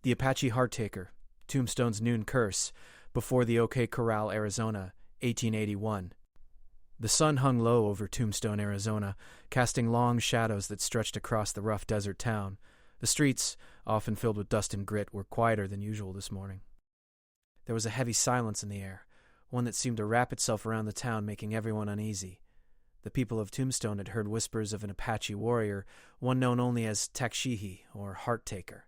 The Apache Hearttaker, Tombstone's Noon Curse, before the Corral, Arizona, 1881. The sun hung low over Tombstone, Arizona, casting long shadows that stretched across the rough desert town. The streets, often filled with dust and grit, were quieter than usual this morning. There was a heavy silence in the air, one that seemed to wrap itself around the town, making everyone uneasy. The people of Tombstone had heard whispers of an Apache warrior, one known only as Takshihi, or Hearttaker.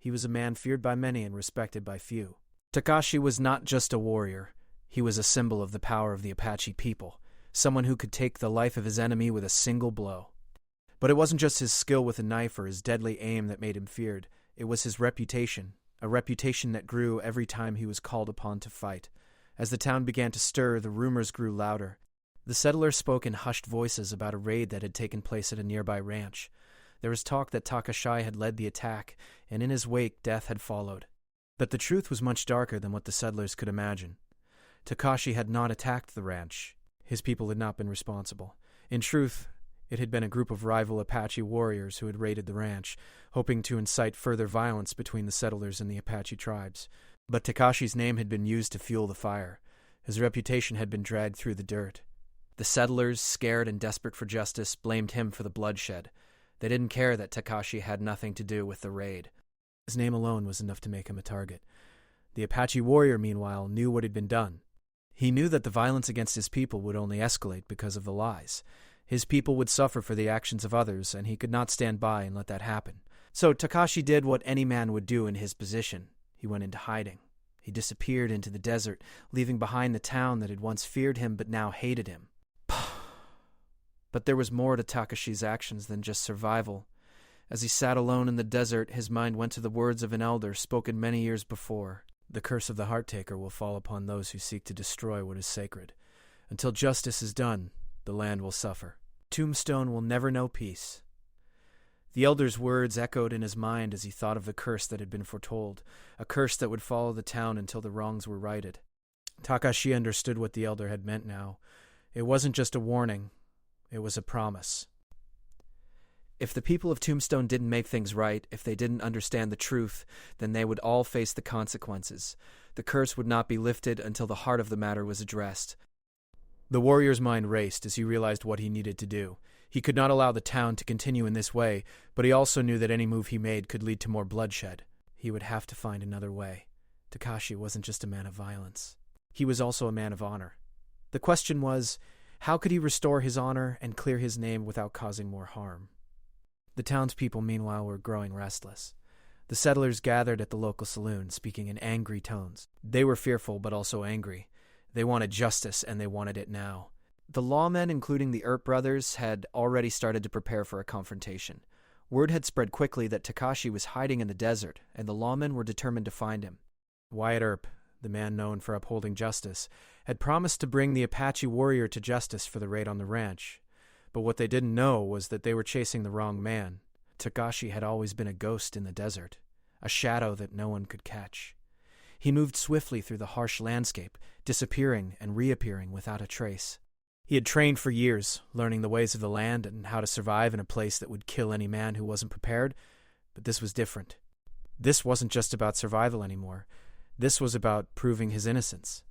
He was a man feared by many and respected by few. Takashi was not just a warrior. He was a symbol of the power of the Apache people, someone who could take the life of his enemy with a single blow. But it wasn't just his skill with a knife or his deadly aim that made him feared. It was his reputation, a reputation that grew every time he was called upon to fight. As the town began to stir, the rumors grew louder. The settlers spoke in hushed voices about a raid that had taken place at a nearby ranch. There was talk that Takashi had led the attack, and in his wake death had followed. But the truth was much darker than what the settlers could imagine. Takashi had not attacked the ranch. His people had not been responsible. In truth, it had been a group of rival Apache warriors who had raided the ranch, hoping to incite further violence between the settlers and the Apache tribes. But Takashi's name had been used to fuel the fire. His reputation had been dragged through the dirt. The settlers, scared and desperate for justice, blamed him for the bloodshed. They didn't care that Takashi had nothing to do with the raid. His name alone was enough to make him a target. The Apache warrior, meanwhile, knew what had been done. He knew that the violence against his people would only escalate because of the lies. His people would suffer for the actions of others, and he could not stand by and let that happen. So Takashi did what any man would do in his position. He went into hiding. He disappeared into the desert, leaving behind the town that had once feared him but now hated him. But there was more to Takashi's actions than just survival. As he sat alone in the desert, his mind went to the words of an elder spoken many years before. The curse of the Hearttaker will fall upon those who seek to destroy what is sacred. Until justice is done, the land will suffer. Tombstone will never know peace. The elder's words echoed in his mind as he thought of the curse that had been foretold, a curse that would follow the town until the wrongs were righted. Takashi understood what the elder had meant now. It wasn't just a warning. It was a promise. If the people of Tombstone didn't make things right, if they didn't understand the truth, then they would all face the consequences. The curse would not be lifted until the heart of the matter was addressed. The warrior's mind raced as he realized what he needed to do. He could not allow the town to continue in this way, but he also knew that any move he made could lead to more bloodshed. He would have to find another way. Takashi wasn't just a man of violence. He was also a man of honor. The question was, how could he restore his honor and clear his name without causing more harm? The townspeople, meanwhile, were growing restless. The settlers gathered at the local saloon, speaking in angry tones. They were fearful, but also angry. They wanted justice, and they wanted it now. The lawmen, including the Earp brothers, had already started to prepare for a confrontation. Word had spread quickly that Takashi was hiding in the desert, and the lawmen were determined to find him. Wyatt Earp, the man known for upholding justice, had promised to bring the Apache warrior to justice for the raid on the ranch. But what they didn't know was that they were chasing the wrong man. Takashi had always been a ghost in the desert, a shadow that no one could catch. He moved swiftly through the harsh landscape, disappearing and reappearing without a trace. He had trained for years, learning the ways of the land and how to survive in a place that would kill any man who wasn't prepared, but this was different. This wasn't just about survival anymore. This was about proving his innocence.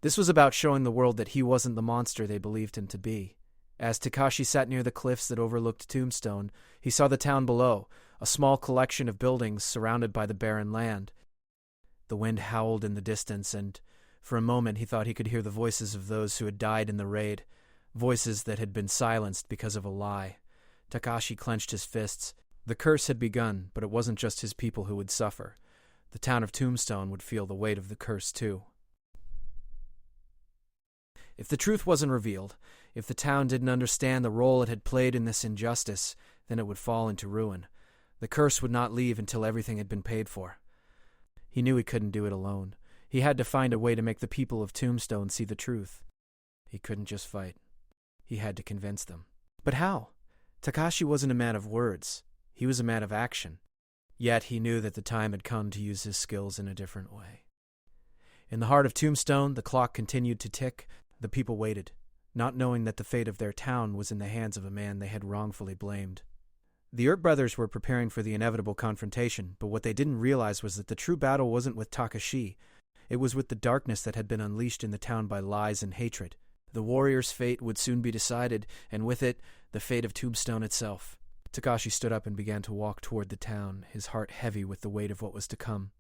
This was about showing the world that he wasn't the monster they believed him to be. As Takashi sat near the cliffs that overlooked Tombstone, he saw the town below, a small collection of buildings surrounded by the barren land. The wind howled in the distance, and for a moment he thought he could hear the voices of those who had died in the raid, voices that had been silenced because of a lie. Takashi clenched his fists. The curse had begun, but it wasn't just his people who would suffer. The town of Tombstone would feel the weight of the curse too. If the truth wasn't revealed, if the town didn't understand the role it had played in this injustice, then it would fall into ruin. The curse would not leave until everything had been paid for. He knew he couldn't do it alone. He had to find a way to make the people of Tombstone see the truth. He couldn't just fight. He had to convince them. But how? Takashi wasn't a man of words. He was a man of action. Yet he knew that the time had come to use his skills in a different way. In the heart of Tombstone, the clock continued to tick. The people waited, not knowing that the fate of their town was in the hands of a man they had wrongfully blamed. The Earp brothers were preparing for the inevitable confrontation, but what they didn't realize was that the true battle wasn't with Takashi. It was with the darkness that had been unleashed in the town by lies and hatred. The warrior's fate would soon be decided, and with it, the fate of Tombstone itself. Takashi stood up and began to walk toward the town, his heart heavy with the weight of what was to come.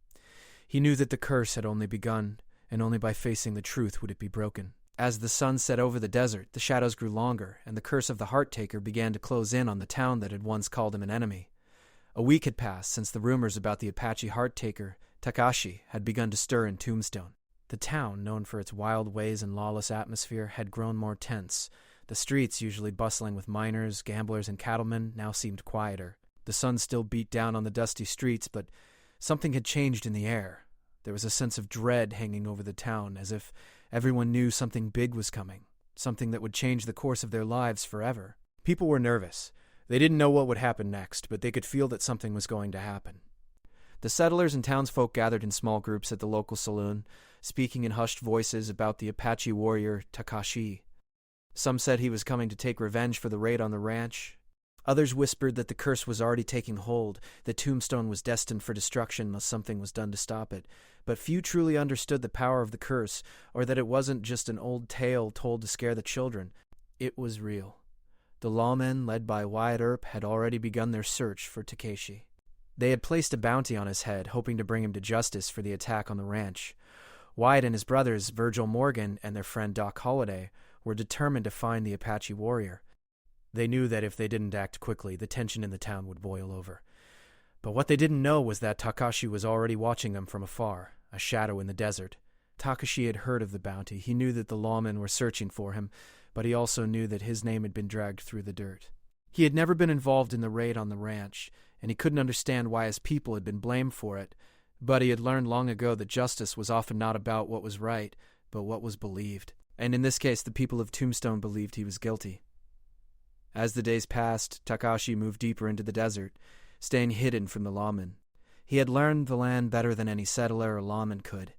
He knew that the curse had only begun, and only by facing the truth would it be broken. As the sun set over the desert, the shadows grew longer, and the curse of the Heart-Taker began to close in on the town that had once called him an enemy. A week had passed since the rumors about the Apache Heart-Taker, Takashi, had begun to stir in Tombstone. The town, known for its wild ways and lawless atmosphere, had grown more tense. The streets, usually bustling with miners, gamblers, and cattlemen, now seemed quieter. The sun still beat down on the dusty streets, but something had changed in the air. There was a sense of dread hanging over the town, as if everyone knew something big was coming, something that would change the course of their lives forever. People were nervous. They didn't know what would happen next, but they could feel that something was going to happen. The settlers and townsfolk gathered in small groups at the local saloon, speaking in hushed voices about the Apache warrior Takashi. Some said he was coming to take revenge for the raid on the ranch. Others whispered that the curse was already taking hold, that Tombstone was destined for destruction unless something was done to stop it. But few truly understood the power of the curse, or that it wasn't just an old tale told to scare the children. It was real. The lawmen, led by Wyatt Earp, had already begun their search for Takeshi. They had placed a bounty on his head, hoping to bring him to justice for the attack on the ranch. Wyatt and his brothers, Virgil Morgan and their friend Doc Holliday, were determined to find the Apache warrior. They knew that if they didn't act quickly, the tension in the town would boil over. But what they didn't know was that Takashi was already watching them from afar, a shadow in the desert. Takashi had heard of the bounty. He knew that the lawmen were searching for him, but he also knew that his name had been dragged through the dirt. He had never been involved in the raid on the ranch, and he couldn't understand why his people had been blamed for it, but he had learned long ago that justice was often not about what was right, but what was believed. And in this case, the people of Tombstone believed he was guilty. As the days passed, Takashi moved deeper into the desert, staying hidden from the lawmen. He had learned the land better than any settler or lawman could.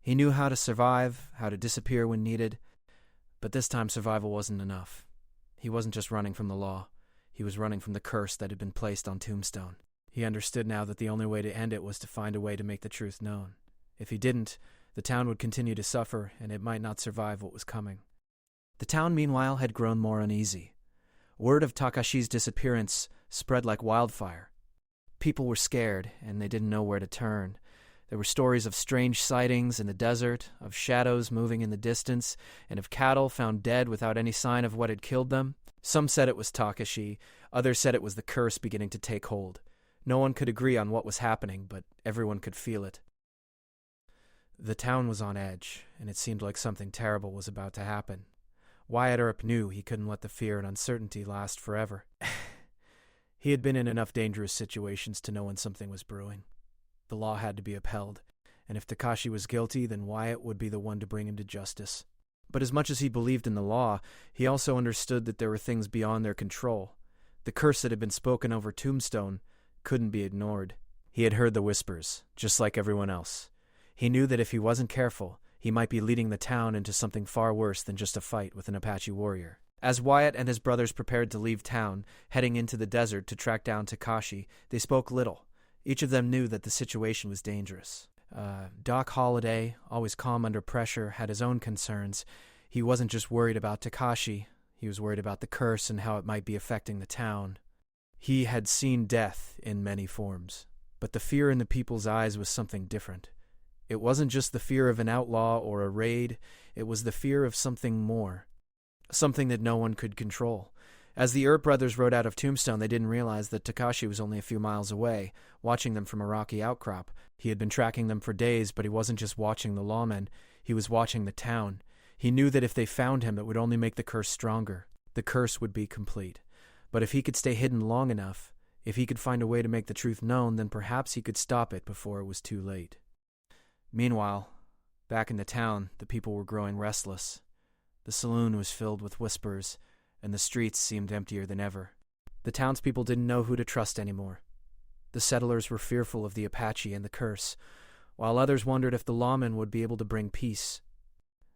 He knew how to survive, how to disappear when needed, but this time survival wasn't enough. He wasn't just running from the law. He was running from the curse that had been placed on Tombstone. He understood now that the only way to end it was to find a way to make the truth known. If he didn't, the town would continue to suffer, and it might not survive what was coming. The town, meanwhile, had grown more uneasy. Word of Takashi's disappearance spread like wildfire. People were scared, and they didn't know where to turn. There were stories of strange sightings in the desert, of shadows moving in the distance, and of cattle found dead without any sign of what had killed them. Some said it was Takashi, others said it was the curse beginning to take hold. No one could agree on what was happening, but everyone could feel it. The town was on edge, and it seemed like something terrible was about to happen. Wyatt Earp knew he couldn't let the fear and uncertainty last forever. He had been in enough dangerous situations to know when something was brewing. The law had to be upheld, and if Takashi was guilty, then Wyatt would be the one to bring him to justice. But as much as he believed in the law, he also understood that there were things beyond their control. The curse that had been spoken over Tombstone couldn't be ignored. He had heard the whispers, just like everyone else. He knew that if he wasn't careful, he might be leading the town into something far worse than just a fight with an Apache warrior. As Wyatt and his brothers prepared to leave town, heading into the desert to track down Takashi, they spoke little. Each of them knew that the situation was dangerous. Doc Holliday, always calm under pressure, had his own concerns. He wasn't just worried about Takashi, he was worried about the curse and how it might be affecting the town. He had seen death in many forms, but the fear in the people's eyes was something different. It wasn't just the fear of an outlaw or a raid, it was the fear of something more. Something that no one could control. As the Earp brothers rode out of Tombstone, they didn't realize that Takashi was only a few miles away, watching them from a rocky outcrop. He had been tracking them for days, but he wasn't just watching the lawmen, he was watching the town. He knew that if they found him, it would only make the curse stronger. The curse would be complete. But if he could stay hidden long enough, if he could find a way to make the truth known, then perhaps he could stop it before it was too late. Meanwhile, back in the town, the people were growing restless. The saloon was filled with whispers, and the streets seemed emptier than ever. The townspeople didn't know who to trust anymore. The settlers were fearful of the Apache and the curse, while others wondered if the lawmen would be able to bring peace.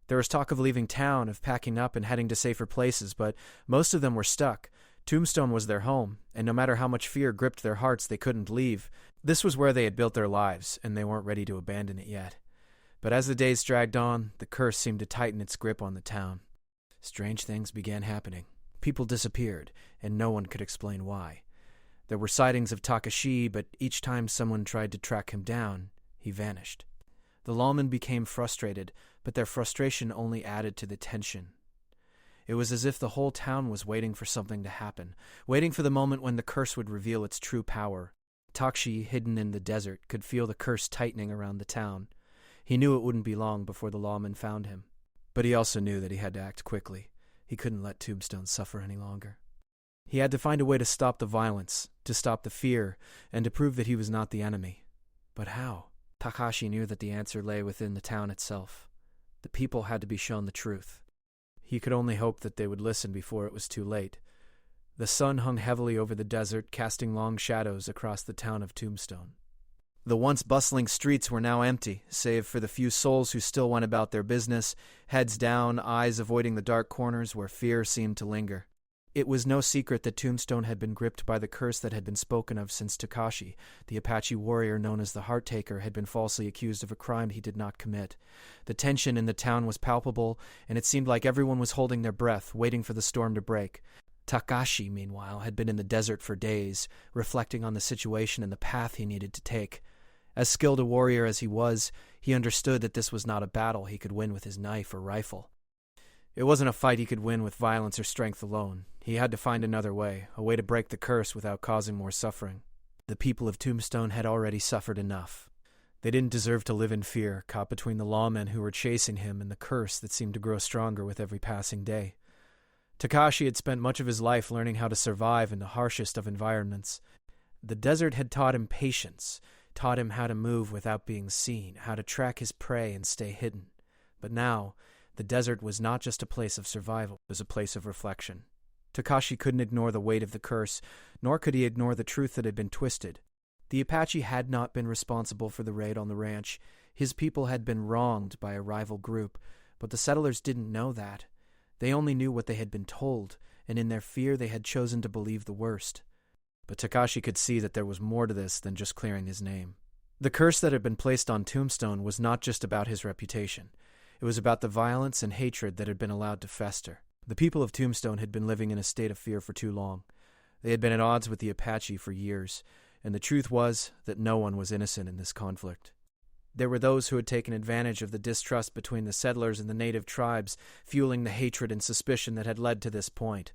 There was talk of leaving town, of packing up and heading to safer places, but most of them were stuck. Tombstone was their home, and no matter how much fear gripped their hearts, they couldn't leave. This was where they had built their lives, and they weren't ready to abandon it yet. But as the days dragged on, the curse seemed to tighten its grip on the town. Strange things began happening. People disappeared, and no one could explain why. There were sightings of Takashi, but each time someone tried to track him down, he vanished. The lawmen became frustrated, but their frustration only added to the tension. It was as if the whole town was waiting for something to happen, waiting for the moment when the curse would reveal its true power. Takashi, hidden in the desert, could feel the curse tightening around the town. He knew it wouldn't be long before the lawmen found him. But he also knew that he had to act quickly. He couldn't let Tombstone suffer any longer. He had to find a way to stop the violence, to stop the fear, and to prove that he was not the enemy. But how? Takashi knew that the answer lay within the town itself. The people had to be shown the truth. He could only hope that they would listen before it was too late. The sun hung heavily over the desert, casting long shadows across the town of Tombstone. The once bustling streets were now empty, save for the few souls who still went about their business, heads down, eyes avoiding the dark corners where fear seemed to linger. It was no secret that Tombstone had been gripped by the curse that had been spoken of since Takashi, the Apache warrior known as the Heart Taker, had been falsely accused of a crime he did not commit. The tension in the town was palpable, and it seemed like everyone was holding their breath, waiting for the storm to break. Takashi, meanwhile, had been in the desert for days, reflecting on the situation and the path he needed to take. As skilled a warrior as he was, he understood that this was not a battle he could win with his knife or rifle. It wasn't a fight he could win with violence or strength alone. He had to find another way, a way to break the curse without causing more suffering. The people of Tombstone had already suffered enough. They didn't deserve to live in fear, caught between the lawmen who were chasing him and the curse that seemed to grow stronger with every passing day. Takashi had spent much of his life learning how to survive in the harshest of environments. The desert had taught him patience, taught him how to move without being seen, how to track his prey and stay hidden. But now, the desert was not just a place of survival, it was a place of reflection. Takashi couldn't ignore the weight of the curse, nor could he ignore the truth that had been twisted. The Apache had not been responsible for the raid on the ranch. His people had been wronged by a rival group, but the settlers didn't know that. They only knew what they had been told, and in their fear they had chosen to believe the worst. But Takashi could see that there was more to this than just clearing his name. The curse that had been placed on Tombstone was not just about his reputation. It was about the violence and hatred that had been allowed to fester. The people of Tombstone had been living in a state of fear for too long. They had been at odds with the Apache for years, and the truth was that no one was innocent in this conflict. There were those who had taken advantage of the distrust between the settlers and the native tribes, fueling the hatred and suspicion that had led to this point.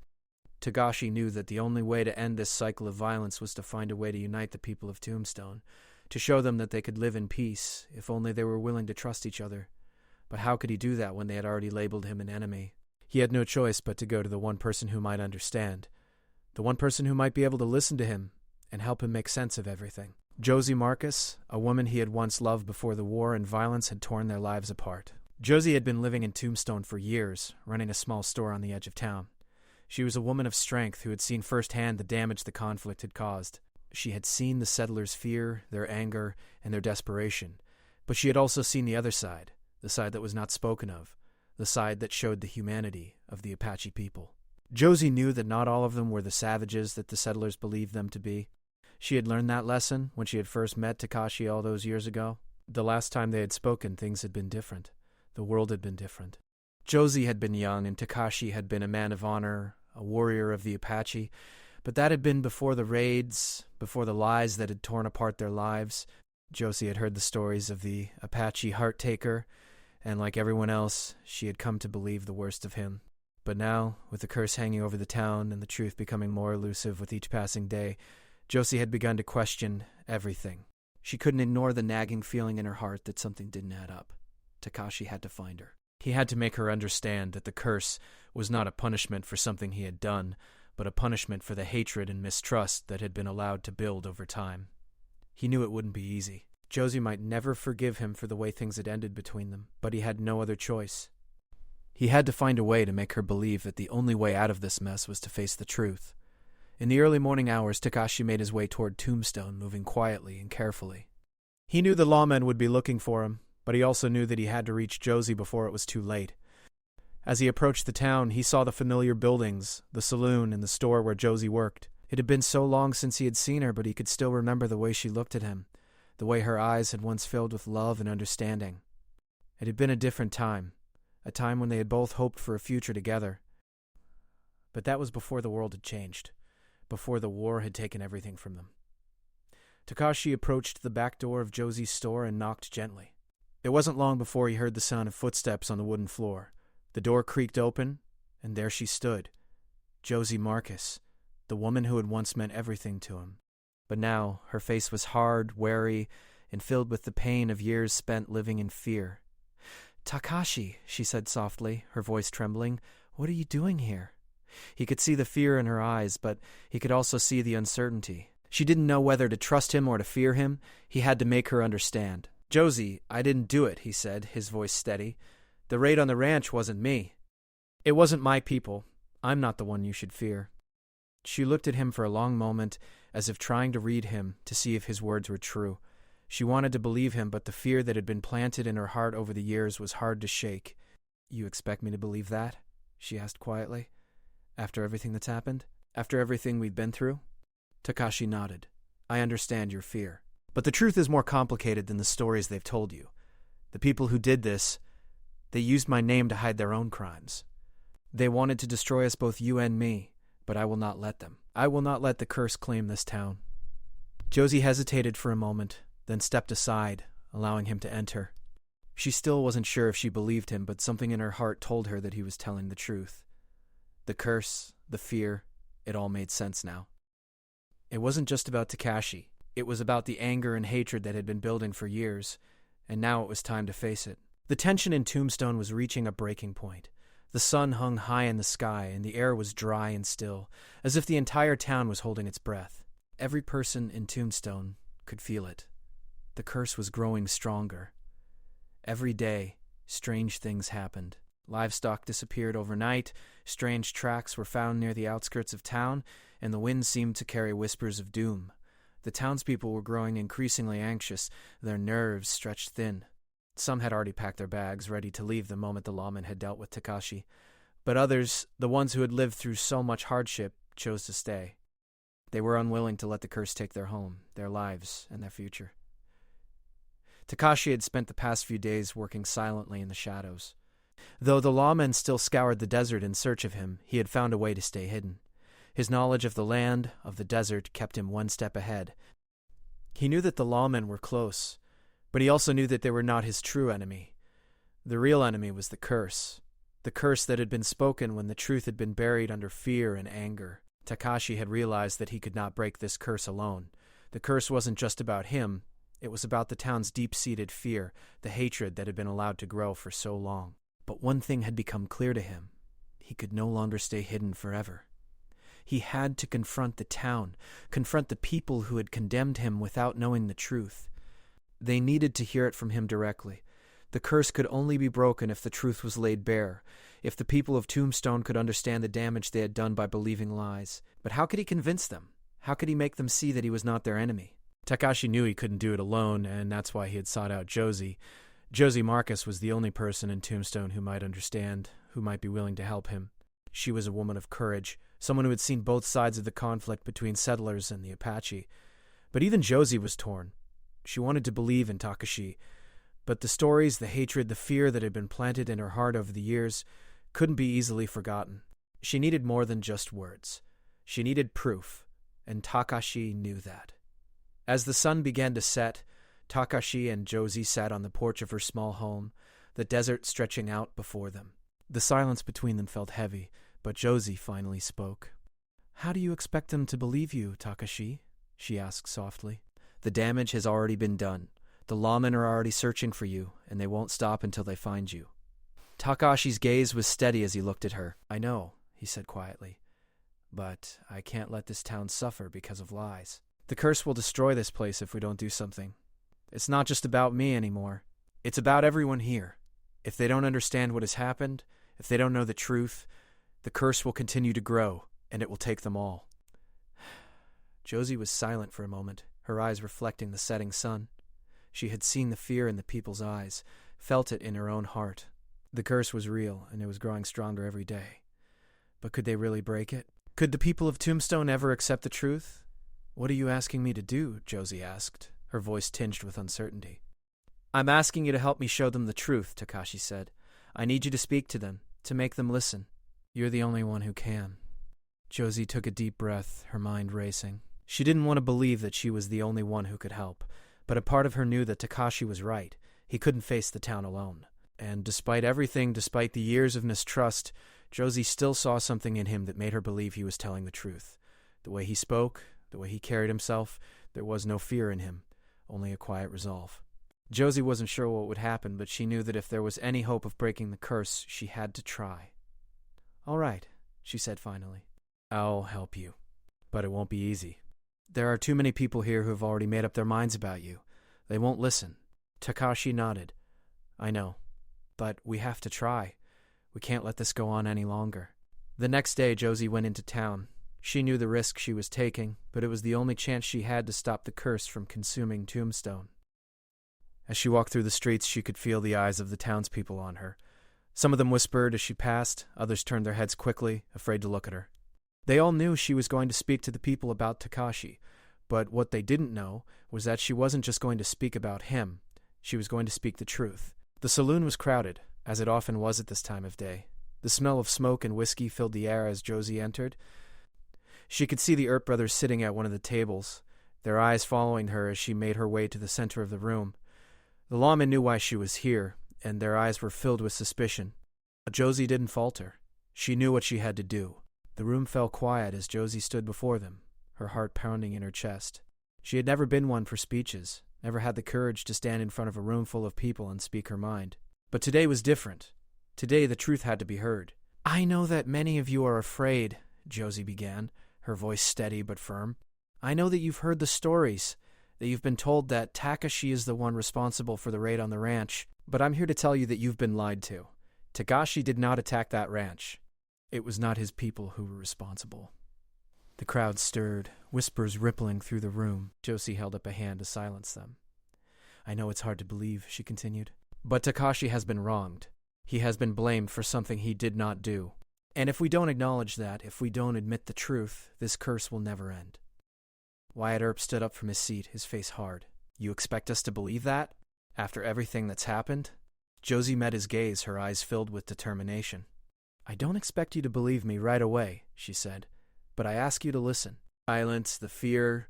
Takashi knew that the only way to end this cycle of violence was to find a way to unite the people of Tombstone, to show them that they could live in peace, if only they were willing to trust each other. But how could he do that when they had already labeled him an enemy? He had no choice but to go to the one person who might understand, the one person who might be able to listen to him and help him make sense of everything. Josie Marcus, a woman he had once loved before the war and violence had torn their lives apart. Josie had been living in Tombstone for years, running a small store on the edge of town. She was a woman of strength who had seen firsthand the damage the conflict had caused. She had seen the settlers' fear, their anger, and their desperation, but she had also seen the other side, the side that was not spoken of, the side that showed the humanity of the Apache people. Josie knew that not all of them were the savages that the settlers believed them to be. She had learned that lesson when she had first met Takashi all those years ago. The last time they had spoken, things had been different. The world had been different. Josie had been young, and Takashi had been a man of honor, a warrior of the Apache, but that had been before the raids, before the lies that had torn apart their lives. Josie had heard the stories of the Apache Heart Taker, and like everyone else, she had come to believe the worst of him. But now, with the curse hanging over the town and the truth becoming more elusive with each passing day, Josie had begun to question everything. She couldn't ignore the nagging feeling in her heart that something didn't add up. Takashi had to find her. He had to make her understand that the curse was not a punishment for something he had done, but a punishment for the hatred and mistrust that had been allowed to build over time. He knew it wouldn't be easy. Josie might never forgive him for the way things had ended between them, but he had no other choice. He had to find a way to make her believe that the only way out of this mess was to face the truth. In the early morning hours, Takashi made his way toward Tombstone, moving quietly and carefully. He knew the lawmen would be looking for him, but he also knew that he had to reach Josie before it was too late. As he approached the town, he saw the familiar buildings, the saloon, and the store where Josie worked. It had been so long since he had seen her, but he could still remember the way she looked at him, the way her eyes had once filled with love and understanding. It had been a different time, a time when they had both hoped for a future together. But that was before the world had changed, before the war had taken everything from them. Takashi approached the back door of Josie's store and knocked gently. It wasn't long before he heard the sound of footsteps on the wooden floor. The door creaked open, and there she stood, Josie Marcus, the woman who had once meant everything to him. But now her face was hard, wary, and filled with the pain of years spent living in fear. "Takashi," she said softly, her voice trembling, "what are you doing here?" He could see the fear in her eyes, but he could also see the uncertainty. She didn't know whether to trust him or to fear him. He had to make her understand. "Josie, I didn't do it," he said, his voice steady. "The raid on the ranch wasn't me. It wasn't my people. I'm not the one you should fear." She looked at him for a long moment, as if trying to read him, to see if his words were true. She wanted to believe him, but the fear that had been planted in her heart over the years was hard to shake. "You expect me to believe that?" she asked quietly. "After everything that's happened? After everything we've been through?" Takashi nodded. "I understand your fear. But the truth is more complicated than the stories they've told you. The people who did this, they used my name to hide their own crimes. They wanted to destroy us, both you and me, but I will not let them. I will not let the curse claim this town." Josie hesitated for a moment, then stepped aside, allowing him to enter. She still wasn't sure if she believed him, but something in her heart told her that he was telling the truth. The curse, the fear, it all made sense now. It wasn't just about Takashi. It was about the anger and hatred that had been building for years, and now it was time to face it. The tension in Tombstone was reaching a breaking point. The sun hung high in the sky, and the air was dry and still, as if the entire town was holding its breath. Every person in Tombstone could feel it. The curse was growing stronger. Every day, strange things happened. Livestock disappeared overnight, strange tracks were found near the outskirts of town, and the wind seemed to carry whispers of doom. The townspeople were growing increasingly anxious, their nerves stretched thin. Some had already packed their bags, ready to leave the moment the lawman had dealt with Takashi. But others, the ones who had lived through so much hardship, chose to stay. They were unwilling to let the curse take their home, their lives, and their future. Takashi had spent the past few days working silently in the shadows. Though the lawmen still scoured the desert in search of him, he had found a way to stay hidden. His knowledge of the land, of the desert, kept him one step ahead. He knew that the lawmen were close, but he also knew that they were not his true enemy. The real enemy was the curse that had been spoken when the truth had been buried under fear and anger. Takashi had realized that he could not break this curse alone. The curse wasn't just about him, it was about the town's deep-seated fear, the hatred that had been allowed to grow for so long. But one thing had become clear to him. He could no longer stay hidden forever. He had to confront the town, confront the people who had condemned him without knowing the truth. They needed to hear it from him directly. The curse could only be broken if the truth was laid bare, if the people of Tombstone could understand the damage they had done by believing lies. But how could he convince them? How could he make them see that he was not their enemy? Takashi knew he couldn't do it alone, and that's why he had sought out Josie. Josie Marcus was the only person in Tombstone who might understand, who might be willing to help him. She was a woman of courage, someone who had seen both sides of the conflict between settlers and the Apache. But even Josie was torn. She wanted to believe in Takashi, but the stories, the hatred, the fear that had been planted in her heart over the years couldn't be easily forgotten. She needed more than just words. She needed proof, and Takashi knew that. As the sun began to set, Takashi and Josie sat on the porch of her small home, the desert stretching out before them. The silence between them felt heavy, but Josie finally spoke. "How do you expect them to believe you, Takashi?" she asked softly. "The damage has already been done. The lawmen are already searching for you, and they won't stop until they find you." Takashi's gaze was steady as he looked at her. "I know," he said quietly, "but I can't let this town suffer because of lies. The curse will destroy this place if we don't do something. It's not just about me anymore. It's about everyone here. If they don't understand what has happened, if they don't know the truth, the curse will continue to grow, and it will take them all." Josie was silent for a moment, her eyes reflecting the setting sun. She had seen the fear in the people's eyes, felt it in her own heart. The curse was real, and it was growing stronger every day. But could they really break it? Could the people of Tombstone ever accept the truth? "What are you asking me to do?" Josie asked, her voice tinged with uncertainty. "I'm asking you to help me show them the truth," Takashi said. "I need you to speak to them, to make them listen. You're the only one who can." Josie took a deep breath, her mind racing. She didn't want to believe that she was the only one who could help, but a part of her knew that Takashi was right. He couldn't face the town alone. And despite everything, despite the years of mistrust, Josie still saw something in him that made her believe he was telling the truth. The way he spoke, the way he carried himself, there was no fear in him, only a quiet resolve. Josie wasn't sure what would happen, but she knew that if there was any hope of breaking the curse, she had to try. "All right," she said finally. "I'll help you. But it won't be easy. There are too many people here who have already made up their minds about you. They won't listen." Takashi nodded. "I know. But we have to try. We can't let this go on any longer." The next day, Josie went into town. She knew the risk she was taking, but it was the only chance she had to stop the curse from consuming Tombstone. As she walked through the streets, she could feel the eyes of the townspeople on her. Some of them whispered as she passed, others turned their heads quickly, afraid to look at her. They all knew she was going to speak to the people about Takashi, but what they didn't know was that she wasn't just going to speak about him. She was going to speak the truth. The saloon was crowded, as it often was at this time of day. The smell of smoke and whiskey filled the air as Josie entered. She could see the Earp brothers sitting at one of the tables, their eyes following her as she made her way to the center of the room. The lawmen knew why she was here, and their eyes were filled with suspicion. But Josie didn't falter. She knew what she had to do. The room fell quiet as Josie stood before them, her heart pounding in her chest. She had never been one for speeches, never had the courage to stand in front of a room full of people and speak her mind. But today was different. Today the truth had to be heard. "I know that many of you are afraid," Josie began, her voice steady but firm. "I know that you've heard the stories, that you've been told that Takashi is the one responsible for the raid on the ranch, but I'm here to tell you that you've been lied to. Takashi did not attack that ranch. It was not his people who were responsible." The crowd stirred, whispers rippling through the room. Josie held up a hand to silence them. "I know it's hard to believe," she continued, "but Takashi has been wronged. He has been blamed for something he did not do. And if we don't acknowledge that, if we don't admit the truth, this curse will never end." Wyatt Earp stood up from his seat, his face hard. "You expect us to believe that? After everything that's happened?" Josie met his gaze, her eyes filled with determination. "I don't expect you to believe me right away," she said, "but I ask you to listen. Silence, the fear,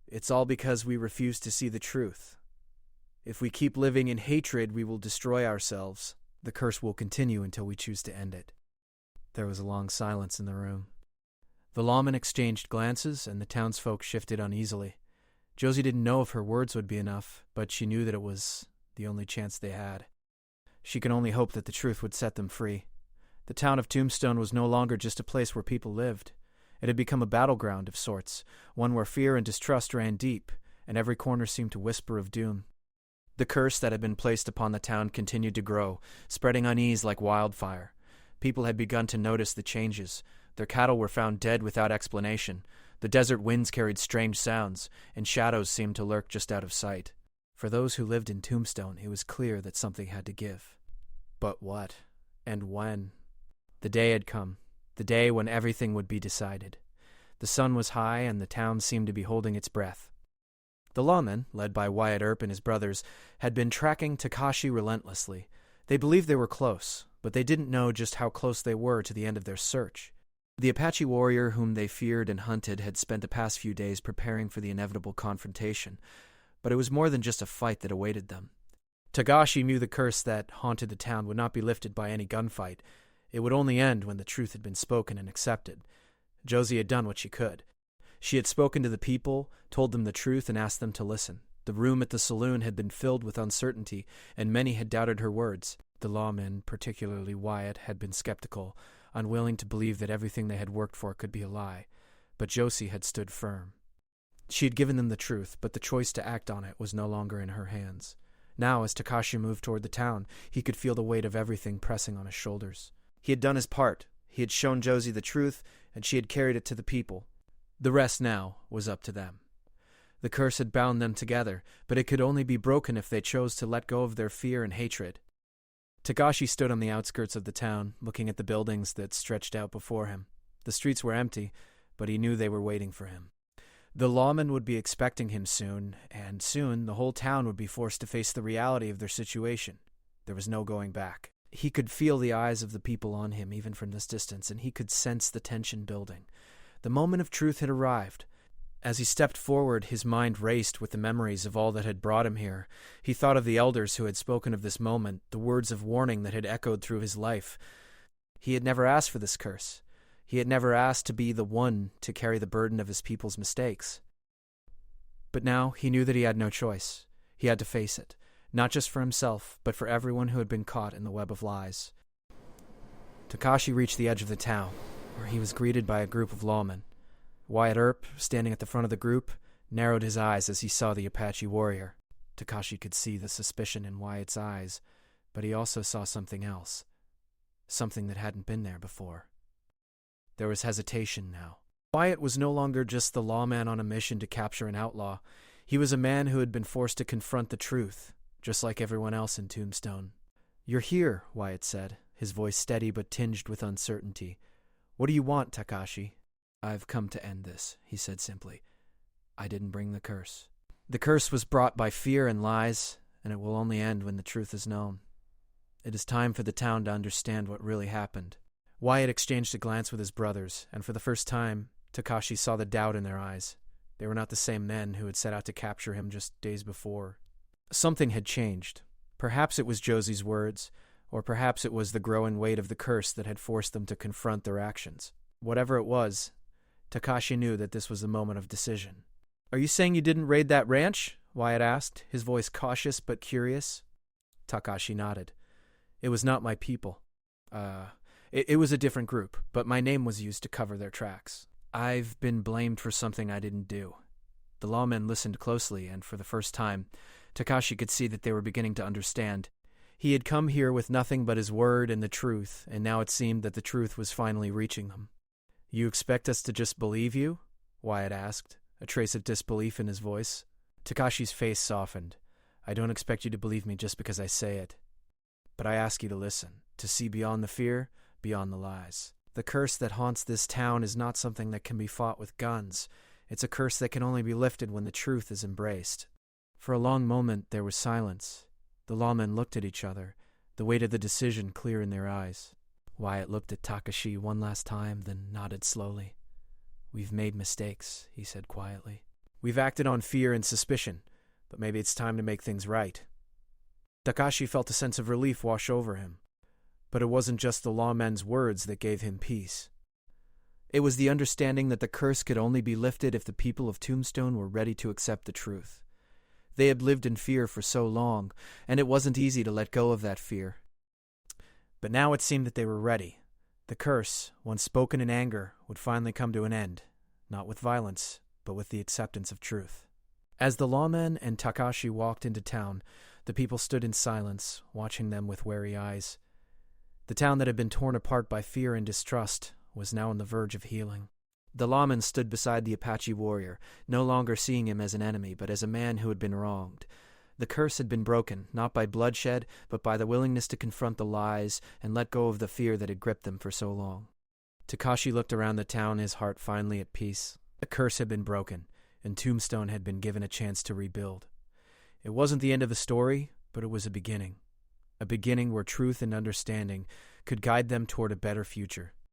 it's all because we refuse to see the truth. If we keep living in hatred, we will destroy ourselves. The curse will continue until we choose to end it." There was a long silence in the room. The lawmen exchanged glances, and the townsfolk shifted uneasily. Josie didn't know if her words would be enough, but she knew that it was the only chance they had. She could only hope that the truth would set them free. The town of Tombstone was no longer just a place where people lived. It had become a battleground of sorts, one where fear and distrust ran deep, and every corner seemed to whisper of doom. The curse that had been placed upon the town continued to grow, spreading unease like wildfire. People had begun to notice the changes. Their cattle were found dead without explanation. The desert winds carried strange sounds, and shadows seemed to lurk just out of sight. For those who lived in Tombstone, it was clear that something had to give. But what? And when? The day had come, the day when everything would be decided. The sun was high, and the town seemed to be holding its breath. The lawmen, led by Wyatt Earp and his brothers, had been tracking Takashi relentlessly. They believed they were close, but they didn't know just how close they were to the end of their search. The Apache warrior whom they feared and hunted had spent the past few days preparing for the inevitable confrontation, but it was more than just a fight that awaited them. Takashi knew the curse that haunted the town would not be lifted by any gunfight. It would only end when the truth had been spoken and accepted. Josie had done what she could. She had spoken to the people, told them the truth, and asked them to listen. The room at the saloon had been filled with uncertainty, and many had doubted her words. The lawmen, particularly Wyatt, had been skeptical, unwilling to believe that everything they had worked for could be a lie. But Josie had stood firm. She had given them the truth, but the choice to act on it was no longer in her hands. Now, as Takashi moved toward the town, he could feel the weight of everything pressing on his shoulders. He had done his part. He had shown Josie the truth, and she had carried it to the people. The rest now was up to them. The curse had bound them together, but it could only be broken if they chose to let go of their fear and hatred. Takashi stood on the outskirts of the town, looking at the buildings that stretched out before him. The streets were empty, but he knew they were waiting for him. The lawmen would be expecting him soon, and soon the whole town would be forced to face the reality of their situation. There was no going back. He could feel the eyes of the people on him even from this distance, and he could sense the tension building. The moment of truth had arrived. As he stepped forward, his mind raced with the memories of all that had brought him here. He thought of the elders who had spoken of this moment, the words of warning that had echoed through his life. He had never asked for this curse. He had never asked to be the one to carry the burden of his people's mistakes. But now he knew that he had no choice. He had to face it, not just for himself, but for everyone who had been caught in the web of lies. Takashi reached the edge of the town, where he was greeted by a group of lawmen. Wyatt Earp, standing at the front of the group, narrowed his eyes as he saw the Apache warrior. Takashi could see the suspicion in Wyatt's eyes, but he also saw something else. Something that hadn't been there before. There was hesitation now. Wyatt was no longer just the lawman on a mission to capture an outlaw. He was a man who had been forced to confront the truth, just like everyone else in Tombstone. "You're here," Wyatt said, his voice steady but tinged with uncertainty. "What do you want, Takashi?" "I've come to end this," he said simply. "I didn't bring the curse. The curse was brought by fear and lies, and it will only end when the truth is known. It is time for the town to understand what really happened." Wyatt exchanged a glance with his brothers, and for the first time, Takashi saw the doubt in their eyes. They were not the same men who had set out to capture him just days before. Something had changed. Perhaps it was Josie's words, or perhaps it was the growing weight of the curse that had forced them to confront their actions. Whatever it was, Takashi knew that this was a moment of decision. "Are you saying you didn't raid that ranch?" Wyatt asked, his voice cautious but curious. Takashi nodded. "It was not my people. It was a different group, but my name was used to cover their tracks. I've been blamed for something I didn't do." The lawmen listened closely, and for the first time, Takashi could see that they were beginning to understand. He had come here with nothing but his word and the truth, and now it seemed that the truth was finally reaching them. "You expect us to just believe you?" Wyatt asked, a trace of disbelief in his voice. Takashi's face softened. "I don't expect you to believe me just because I say it. But I ask you to listen, to see beyond the fear, beyond the lies. The curse that haunts this town is not something that can be fought with guns. It's a curse that can only be lifted when the truth is embraced." For a long moment there was silence. The lawmen looked at each other, the weight of the decision clear in their eyes. Wyatt looked at Takashi one last time, then nodded slowly. "We've made mistakes," he said quietly. "We've acted on fear and suspicion, but maybe it's time to make things right." Takashi felt a sense of relief wash over him. But it wasn't just the lawmen's words that gave him peace. It was the understanding that the curse could only be lifted if the people of Tombstone were ready to accept the truth. They had lived in fear for so long, and it wasn't easy to let go of that fear. But now it seemed that they were ready. The curse, once spoken in anger, would finally come to an end, not with violence, but with the acceptance of truth. As the lawmen and Takashi walked into town, the people stood in silence, watching them with wary eyes. The town that had been torn apart by fear and distrust was now on the verge of healing. The lawman stood beside the Apache warrior, no longer seeing him as an enemy, but as a man who had been wronged. The curse had been broken, not by bloodshed, but by the willingness to confront the lies and let go of the fear that had gripped them for so long. Takashi looked around the town, his heart finally at peace. The curse had been broken, and Tombstone had been given a chance to rebuild. It wasn't the end of the story, but it was a beginning. A beginning where truth and understanding could guide them toward a better future.